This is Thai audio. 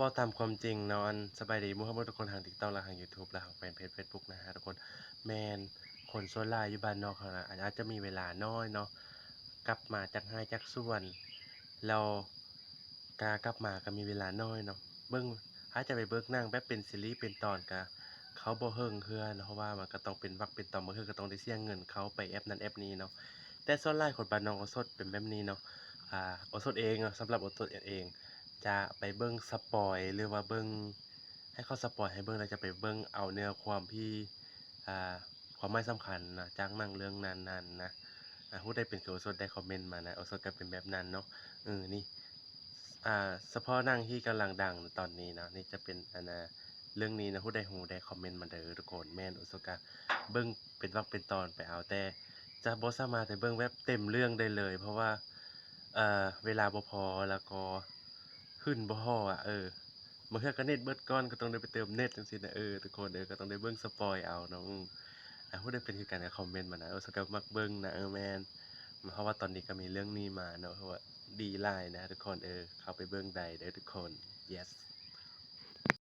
เว้าตามความจริงเนาะสบายดีหมู่เราทุกคนทาง TikTok และทางยูทูบและทางแฟนเพจเฟซบุ๊กนะครับทุกคนแม่นคนส่วนหลายอยู่บ้านนอกเขาน่ะอาจจะมีเวลาน้อยเนาะกลับมาจากไร่จากสวนแล้วกลับมาก็มีเวลาน้อยเนาะเบิ่งอาจจะไปเบิ่งหนังแบบเป็นซีรีส์เป็นตอนก็เขาบ่เฮิงเทื่อเนาะเพราะว่ามันก็ต้องเป็นวรรคเป็นตอนบางเทื่อก็ต้องได้เสียเงินเขาไปแอปนั้นแอปนี้เนาะแต่ส่วนหลายคนบ้านนอกโอสดเป็นแบบนี้เนาะโอสดเองเนาะสำหรับโอสดเอง จะไปเบิ่งสปอยล์หรือว่าเบิ่งให้เขาสปอยล์ให้เบิ่งแล้วจะไปเบิ่งเอาเนื้อความที่อ่าความหมายสำคัญนะจากหนังเรื่องนั้นๆนะผู้ใดเป็นคือโอสดได้คอมเมนต์มานะโอสดก็เป็นแบบนั้นเนาะนี่เฉพาะหนังที่กำลังดังตอนนี้เนาะนี่จะเป็นเรื่องนี้นะผู้ใดฮู้ได้คอมเมนต์มาเด้อทุกคนแม่นโอสดก็เบิ่งเป็นวรรคเป็นตอนไปเอาแต่จะบ่สามารถไปเบิ่งแบบเต็มเรื่องได้เลยเพราะว่าเวลาบ่พอแล้วก็ขึ้นบ่ฮอดอะบางเทื่อก็เน็ตเบิดก่อนก็ต้องได้ไปเติมเน็ตจังซี้นะทุกคนก็ต้องได้เบิ่งสปอยล์เอาเนาะผู้ใดเป็นคือกันก็คอมเมนต์มานะสึกว่ามักเบิ่งนะแม่นเพราะว่าตอนนี้ก็มีเรื่องนี้มาเนาะเพราะว่าดีหลายนะทุกคนเข้าไปเบิ่งได้เด้อทุกคน yes